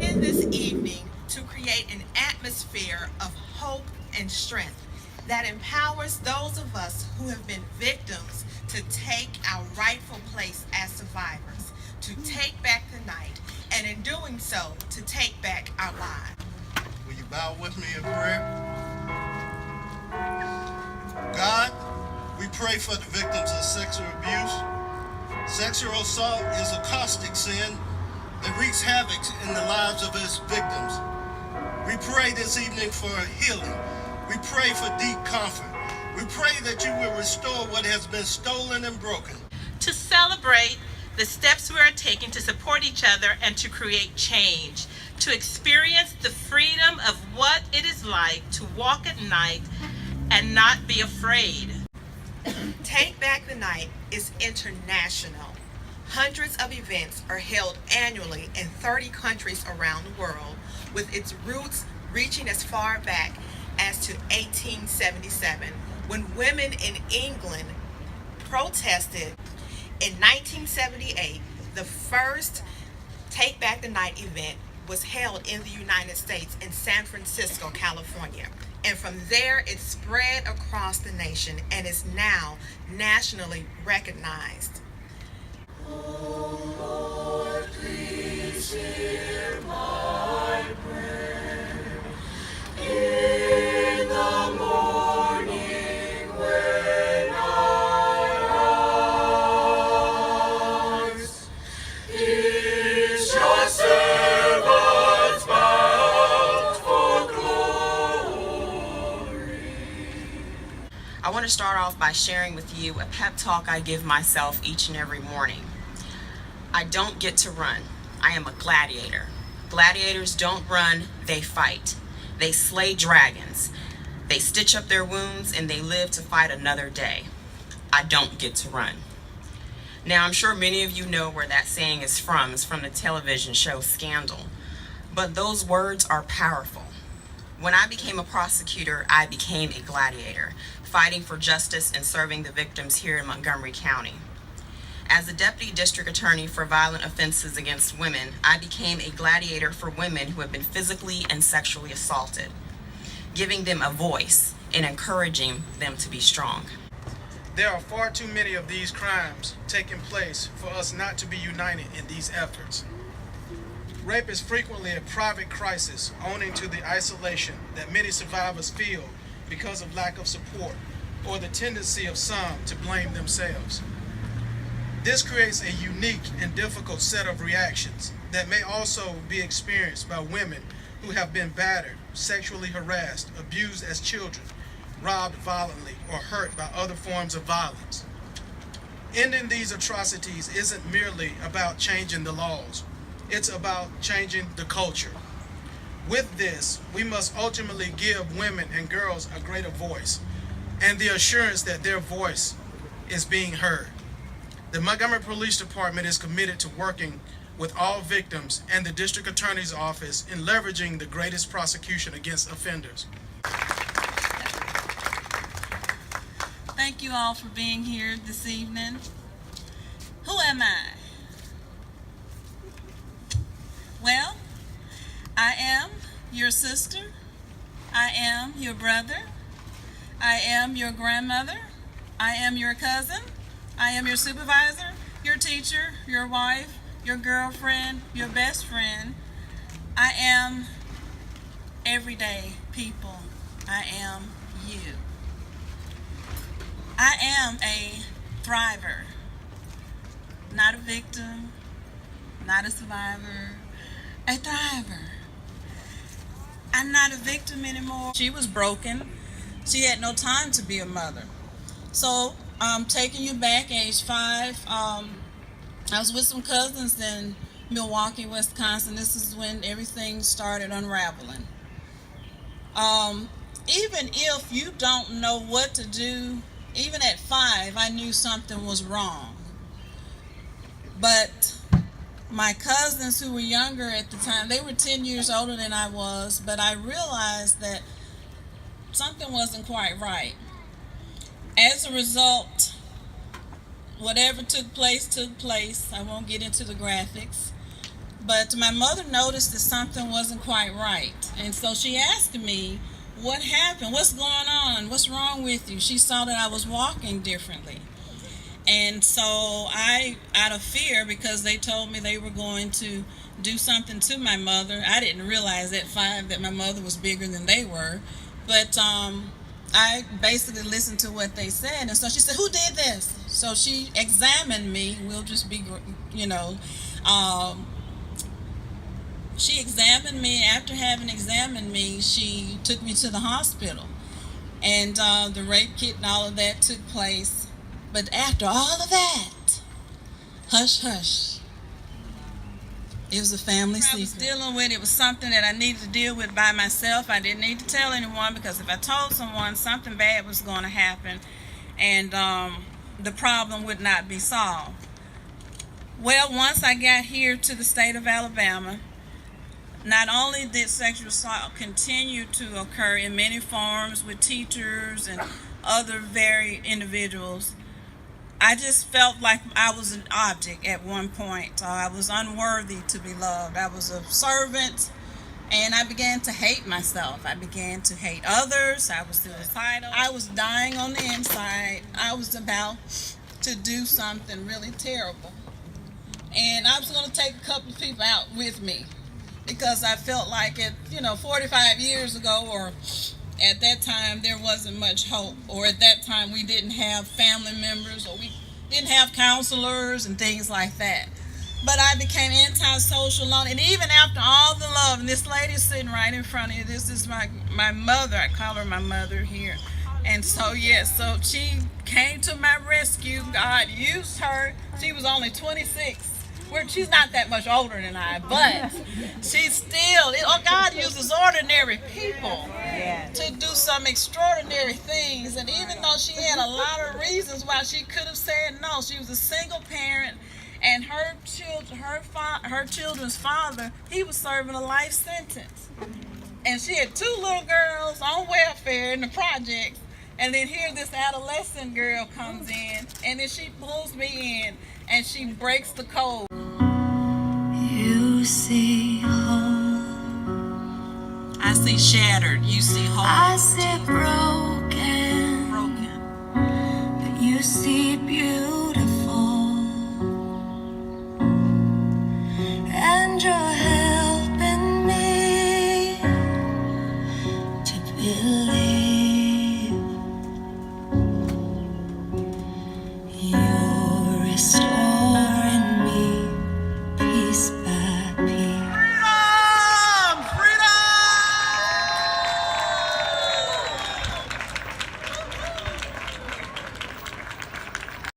in this evening to create an atmosphere of hope and strength that empowers those of us who have been victims to take our rightful place as survivors, to take back the night, and in doing so, to take back our lives. Will you bow with me in prayer? God, we pray for the victims of sexual abuse. Sexual assault is a caustic sin that wreaks havoc in the lives of its victims. We pray this evening for healing. We pray for deep comfort. We pray that you will restore what has been stolen and broken. To celebrate the steps we are taking to support each other and to create change, to experience the freedom of what it is like to walk at night and not be afraid. Take Back the Night is international. Hundreds of events are held annually in 30 countries around the world, with its roots reaching as far back as to 1877, when women in England protested. In 1978, the first Take Back the Night event was held in the United States in San Francisco, California. And from there, it spread across the nation and is now nationally recognized. Oh Lord, please hear my prayer. In the morning when I rise, is your servant bound for glory. I want to start off by sharing with you a pep talk I give myself each and every morning. I don't get to run. I am a gladiator. Gladiators don't run, they fight. They slay dragons. They stitch up their wounds and they live to fight another day. I don't get to run. Now, I'm sure many of you know where that saying is from. It's from the television show Scandal. But those words are powerful. When I became a prosecutor, I became a gladiator, fighting for justice and serving the victims here in Montgomery County. As a deputy district attorney for violent offenses against women, I became a gladiator for women who have been physically and sexually assaulted, giving them a voice and encouraging them to be strong. There are far too many of these crimes taking place for us not to be united in these efforts. Rape is frequently a private crisis owing to the isolation that many survivors feel because of lack of support or the tendency of some to blame themselves. This creates a unique and difficult set of reactions that may also be experienced by women who have been battered, sexually harassed, abused as children, robbed violently, or hurt by other forms of violence. Ending these atrocities isn't merely about changing the laws, it's about changing the culture. With this, we must ultimately give women and girls a greater voice and the assurance that their voice is being heard. The Montgomery Police Department is committed to working with all victims and the District Attorney's Office in leveraging the greatest prosecution against offenders. Thank you all for being here this evening. Who am I? Well, I am your sister. I am your brother. I am your grandmother. I am your cousin. I am your supervisor, your teacher, your wife, your girlfriend, your best friend. I am everyday people. I am you. I am a thriver, not a victim, not a survivor, a thriver. I'm not a victim anymore. She was broken. She had no time to be a mother. So I'm taking you back, age 5. I was with some cousins in Milwaukee, Wisconsin. This is when everything started unraveling. Even if you don't know what to do, even at 5, I knew something was wrong. But my cousins who were younger at the time, they were 10 years older than I was, but I realized that something wasn't quite right. As a result, whatever took place. I won't get into the graphics. But my mother noticed that something wasn't quite right. And so she asked me, what happened? What's going on? What's wrong with you? She saw that I was walking differently. And so I, out of fear, because they told me they were going to do something to my mother, I didn't realize at 5 that my mother was bigger than they were. But I basically listened to what they said. And so she said, who did this? So she examined me. We'll just be, you know, she examined me. After having examined me, she took me to the hospital. And the rape kit and all of that took place. But after all of that, hush, hush. It was a family secret. I was dealing with it was something that I needed to deal with by myself. I didn't need to tell anyone, because if I told someone, something bad was going to happen, and the problem would not be solved. Well, once I got here to the state of Alabama, not only did sexual assault continue to occur in many forms with teachers and other very individuals, I just felt like I was an object at one point. I was unworthy to be loved. I was a servant, and I began to hate myself. I began to hate others. I was suicidal. I was dying on the inside. I was about to do something really terrible. And I was going to take a couple of people out with me, because I felt like 45 years ago, or at that time, there wasn't much hope, or at that time we didn't have family members, or we didn't have counselors and things like that. But I became antisocial, lonely, and even after all the love, and this lady is sitting right in front of you, this is my mother, I call her my mother here. And so, yes, so she came to my rescue. God used her. She was only 26. She's not that much older than I, but she's still, God uses ordinary people to do some extraordinary things. And even though she had a lot of reasons why she could have said no, she was a single parent, and her children's father, he was serving a life sentence. And she had 2 little girls on welfare in the projects. And then here this adolescent girl comes in, and then she pulls me in, and she breaks the code. You see whole, I see shattered. You see whole. I see broken, Broken. but you see beautiful.